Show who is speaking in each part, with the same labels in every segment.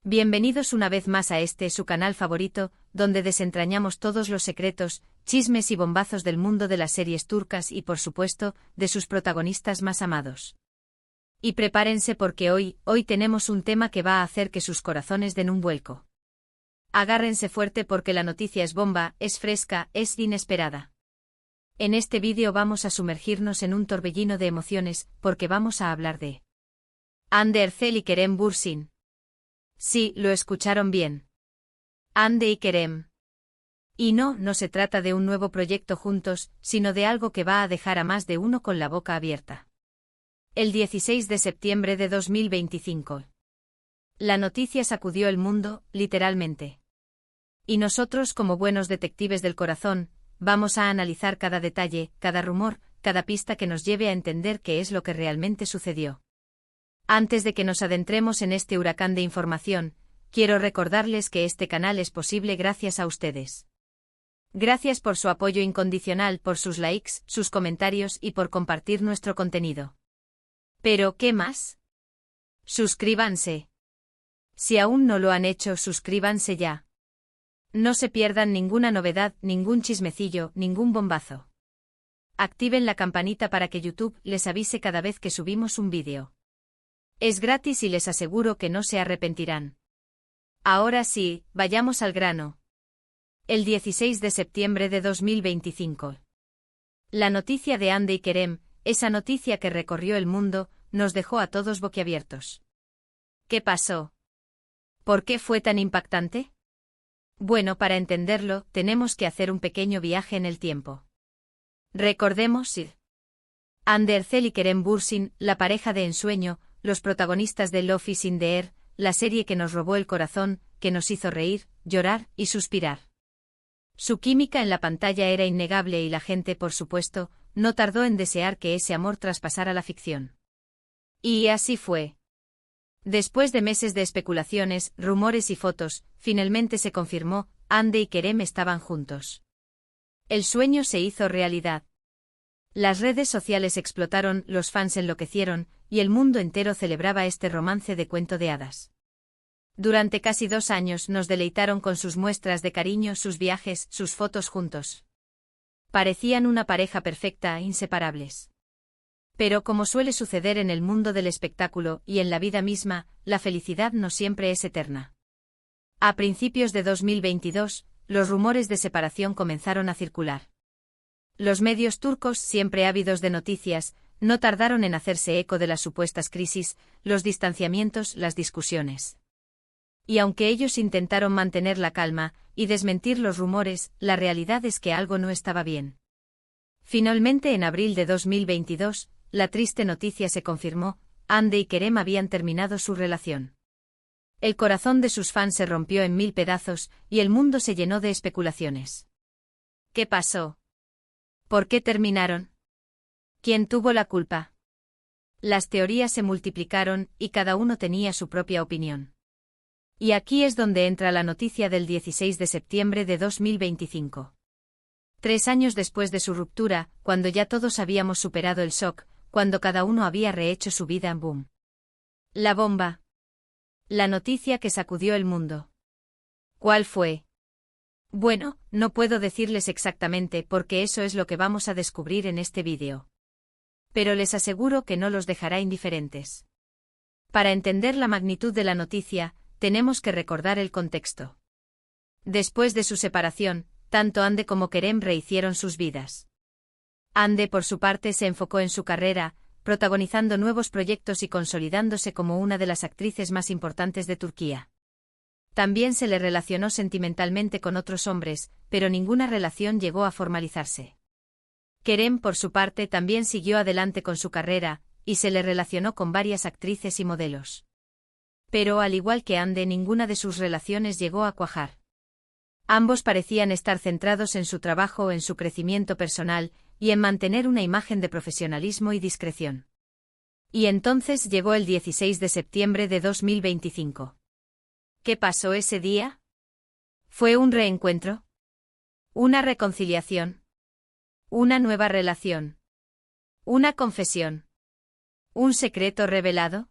Speaker 1: Bienvenidos una vez más a su canal favorito, donde desentrañamos todos los secretos, chismes y bombazos del mundo de las series turcas y por supuesto, de sus protagonistas más amados. Y prepárense porque hoy tenemos un tema que va a hacer que sus corazones den un vuelco. Agárrense fuerte porque la noticia es bomba, es fresca, es inesperada. En este vídeo vamos a sumergirnos en un torbellino de emociones, porque vamos a hablar de Hande Erçel y Kerem Bürsin. Sí, lo escucharon bien. Hande y Kerem. Y no se trata de un nuevo proyecto juntos, sino de algo que va a dejar a más de uno con la boca abierta. El 16 de septiembre de 2025. La noticia sacudió el mundo, literalmente. Y nosotros, como buenos detectives del corazón, vamos a analizar cada detalle, cada rumor, cada pista que nos lleve a entender qué es lo que realmente sucedió. Antes de que nos adentremos en este huracán de información, quiero recordarles que este canal es posible gracias a ustedes. Gracias por su apoyo incondicional, por sus likes, sus comentarios y por compartir nuestro contenido. Pero, ¿qué más? Suscríbanse. Si aún no lo han hecho, suscríbanse ya. No se pierdan ninguna novedad, ningún chismecillo, ningún bombazo. Activen la campanita para que YouTube les avise cada vez que subimos un vídeo. Es gratis y les aseguro que no se arrepentirán. Ahora sí, vayamos al grano. El 16 de septiembre de 2025. La noticia de Hande y Kerem, esa noticia que recorrió el mundo, nos dejó a todos boquiabiertos. ¿Qué pasó? ¿Por qué fue tan impactante? Bueno, para entenderlo, tenemos que hacer un pequeño viaje en el tiempo. Recordemos Hande Erçel y Kerem Bürsin, la pareja de ensueño, los protagonistas de Love is in the Air, la serie que nos robó el corazón, que nos hizo reír, llorar y suspirar. Su química en la pantalla era innegable y la gente, por supuesto, no tardó en desear que ese amor traspasara la ficción. Y así fue. Después de meses de especulaciones, rumores y fotos, finalmente se confirmó, Hande y Kerem estaban juntos. El sueño se hizo realidad. Las redes sociales explotaron, los fans enloquecieron, y el mundo entero celebraba este romance de cuento de hadas. Durante casi 2 años nos deleitaron con sus muestras de cariño, sus viajes, sus fotos juntos. Parecían una pareja perfecta, inseparables. Pero como suele suceder en el mundo del espectáculo y en la vida misma, la felicidad no siempre es eterna. A principios de 2022, los rumores de separación comenzaron a circular. Los medios turcos, siempre ávidos de noticias, no tardaron en hacerse eco de las supuestas crisis, los distanciamientos, las discusiones. Y aunque ellos intentaron mantener la calma y desmentir los rumores, la realidad es que algo no estaba bien. Finalmente, en abril de 2022, la triste noticia se confirmó: Hande y Kerem habían terminado su relación. El corazón de sus fans se rompió en 1000 pedazos y el mundo se llenó de especulaciones. ¿Qué pasó? ¿Por qué terminaron? ¿Quién tuvo la culpa? Las teorías se multiplicaron y cada uno tenía su propia opinión. Y aquí es donde entra la noticia del 16 de septiembre de 2025. 3 años después de su ruptura, cuando ya todos habíamos superado el shock, cuando cada uno había rehecho su vida en boom. La bomba. La noticia que sacudió el mundo. ¿Cuál fue? Bueno, no puedo decirles exactamente porque eso es lo que vamos a descubrir en este vídeo. Pero les aseguro que no los dejará indiferentes. Para entender la magnitud de la noticia, tenemos que recordar el contexto. Después de su separación, tanto Hande como Kerem rehicieron sus vidas. Hande, por su parte, se enfocó en su carrera, protagonizando nuevos proyectos y consolidándose como una de las actrices más importantes de Turquía. También se le relacionó sentimentalmente con otros hombres, pero ninguna relación llegó a formalizarse. Kerem, por su parte, también siguió adelante con su carrera, y se le relacionó con varias actrices y modelos. Pero al igual que Hande, ninguna de sus relaciones llegó a cuajar. Ambos parecían estar centrados en su trabajo, en su crecimiento personal, y en mantener una imagen de profesionalismo y discreción. Y entonces llegó el 16 de septiembre de 2025. ¿Qué pasó ese día? ¿Fue un reencuentro? ¿Una reconciliación? ¿Una nueva relación? ¿Una confesión? ¿Un secreto revelado?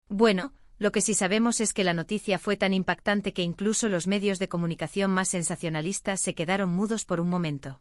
Speaker 1: Bueno, lo que sí sabemos es que la noticia fue tan impactante que incluso los medios de comunicación más sensacionalistas se quedaron mudos por un momento.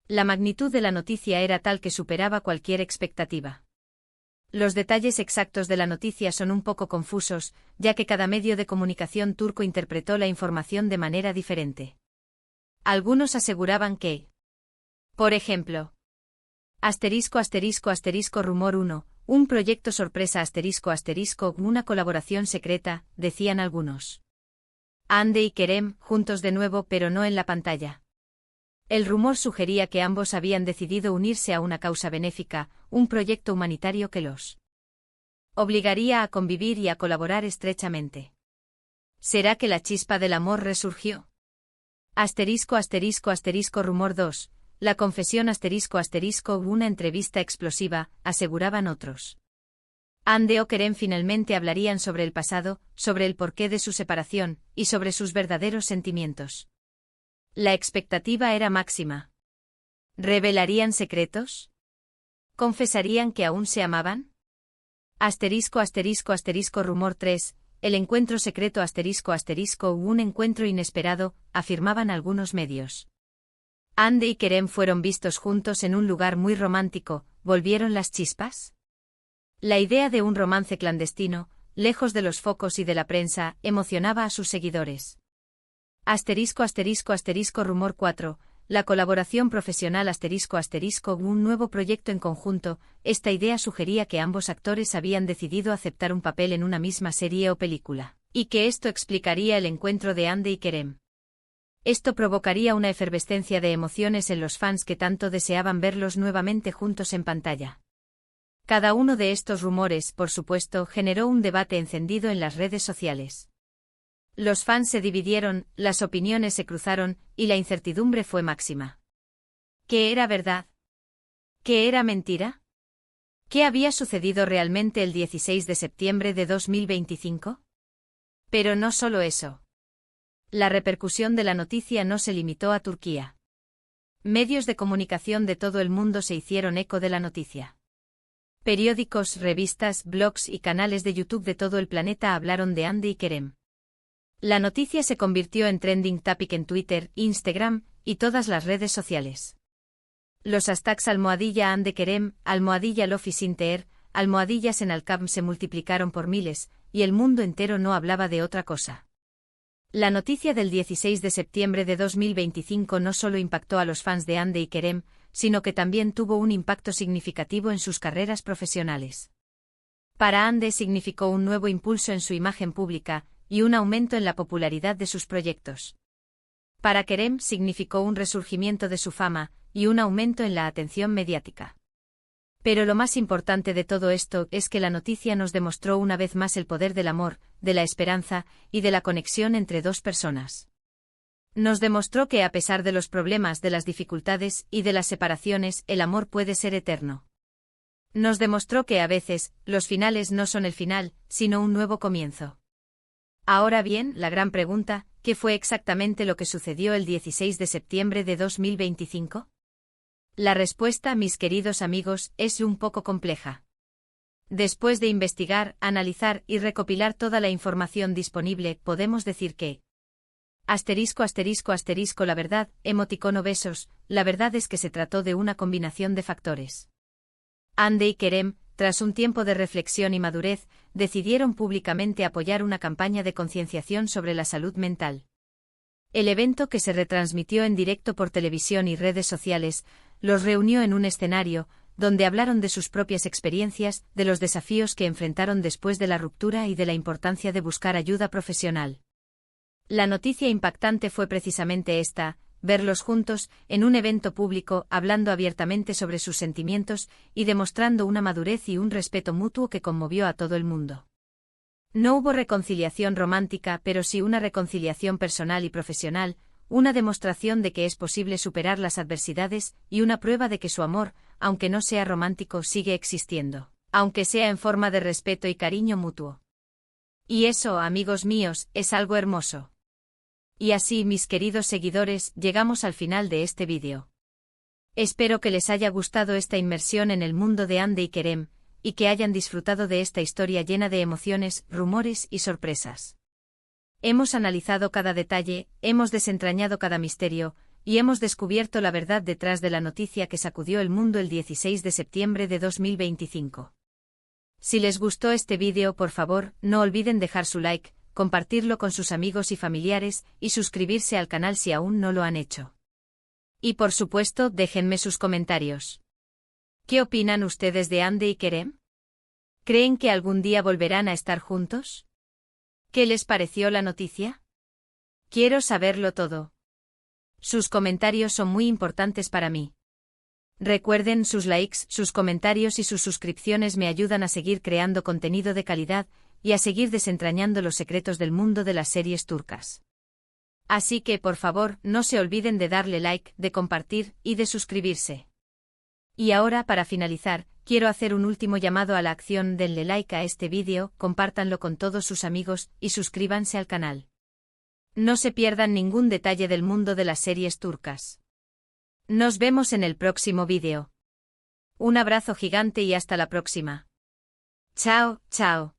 Speaker 1: La magnitud de la noticia era tal que superaba cualquier expectativa. Los detalles exactos de la noticia son un poco confusos, ya que cada medio de comunicación turco interpretó la información de manera diferente. Algunos aseguraban que, por ejemplo, rumor 1, un proyecto sorpresa una colaboración secreta, decían algunos. Hande y Kerem, juntos de nuevo pero no en la pantalla. El rumor sugería que ambos habían decidido unirse a una causa benéfica, un proyecto humanitario que los obligaría a convivir y a colaborar estrechamente. ¿Será que la chispa del amor resurgió? Rumor 2, la confesión una entrevista explosiva, aseguraban otros. Hande o Kerem finalmente hablarían sobre el pasado, sobre el porqué de su separación, y sobre sus verdaderos sentimientos. La expectativa era máxima. ¿Revelarían secretos? ¿Confesarían que aún se amaban? Rumor 3, el encuentro secreto un encuentro inesperado, afirmaban algunos medios. Hande y Kerem fueron vistos juntos en un lugar muy romántico, ¿volvieron las chispas? La idea de un romance clandestino, lejos de los focos y de la prensa, emocionaba a sus seguidores. Rumor 4, la colaboración profesional un nuevo proyecto en conjunto, esta idea sugería que ambos actores habían decidido aceptar un papel en una misma serie o película, y que esto explicaría el encuentro de Hande y Kerem. Esto provocaría una efervescencia de emociones en los fans que tanto deseaban verlos nuevamente juntos en pantalla. Cada uno de estos rumores, por supuesto, generó un debate encendido en las redes sociales. Los fans se dividieron, las opiniones se cruzaron, y la incertidumbre fue máxima. ¿Qué era verdad? ¿Qué era mentira? ¿Qué había sucedido realmente el 16 de septiembre de 2025? Pero no solo eso. La repercusión de la noticia no se limitó a Turquía. Medios de comunicación de todo el mundo se hicieron eco de la noticia. Periódicos, revistas, blogs y canales de YouTube de todo el planeta hablaron de Hande y Kerem. La noticia se convirtió en trending topic en Twitter, Instagram y todas las redes sociales. Los hashtags #Hande Kerem, #LofiSinteer, #Senalcam se multiplicaron por miles, y el mundo entero no hablaba de otra cosa. La noticia del 16 de septiembre de 2025 no solo impactó a los fans de Hande y Kerem, sino que también tuvo un impacto significativo en sus carreras profesionales. Para Hande significó un nuevo impulso en su imagen pública, y un aumento en la popularidad de sus proyectos. Para Kerem significó un resurgimiento de su fama, y un aumento en la atención mediática. Pero lo más importante de todo esto es que la noticia nos demostró una vez más el poder del amor, de la esperanza, y de la conexión entre dos personas. Nos demostró que a pesar de los problemas, de las dificultades y de las separaciones, el amor puede ser eterno. Nos demostró que a veces, los finales no son el final, sino un nuevo comienzo. Ahora bien, la gran pregunta, ¿qué fue exactamente lo que sucedió el 16 de septiembre de 2025? La respuesta, mis queridos amigos, es un poco compleja. Después de investigar, analizar y recopilar toda la información disponible, podemos decir que la verdad, emoticono besos, la verdad es que se trató de una combinación de factores. Hande y Kerem, tras un tiempo de reflexión y madurez, decidieron públicamente apoyar una campaña de concienciación sobre la salud mental. El evento, que se retransmitió en directo por televisión y redes sociales, los reunió en un escenario, donde hablaron de sus propias experiencias, de los desafíos que enfrentaron después de la ruptura y de la importancia de buscar ayuda profesional. La noticia impactante fue precisamente esta: verlos juntos, en un evento público, hablando abiertamente sobre sus sentimientos, y demostrando una madurez y un respeto mutuo que conmovió a todo el mundo. No hubo reconciliación romántica, pero sí una reconciliación personal y profesional, una demostración de que es posible superar las adversidades, y una prueba de que su amor, aunque no sea romántico, sigue existiendo, aunque sea en forma de respeto y cariño mutuo. Y eso, amigos míos, es algo hermoso. Y así, mis queridos seguidores, llegamos al final de este vídeo. Espero que les haya gustado esta inmersión en el mundo de Hande y Kerem, y que hayan disfrutado de esta historia llena de emociones, rumores y sorpresas. Hemos analizado cada detalle, hemos desentrañado cada misterio, y hemos descubierto la verdad detrás de la noticia que sacudió el mundo el 16 de septiembre de 2025. Si les gustó este vídeo, por favor, no olviden dejar su like, compartirlo con sus amigos y familiares, y suscribirse al canal si aún no lo han hecho. Y por supuesto, déjenme sus comentarios. ¿Qué opinan ustedes de Hande y Kerem? ¿Creen que algún día volverán a estar juntos? ¿Qué les pareció la noticia? Quiero saberlo todo. Sus comentarios son muy importantes para mí. Recuerden, sus likes, sus comentarios y sus suscripciones me ayudan a seguir creando contenido de calidad y a seguir desentrañando los secretos del mundo de las series turcas. Así que, por favor, no se olviden de darle like, de compartir y de suscribirse. Y ahora, para finalizar, quiero hacer un último llamado a la acción: denle like a este vídeo, compártanlo con todos sus amigos y suscríbanse al canal. No se pierdan ningún detalle del mundo de las series turcas. Nos vemos en el próximo vídeo. Un abrazo gigante y hasta la próxima. Chao, chao.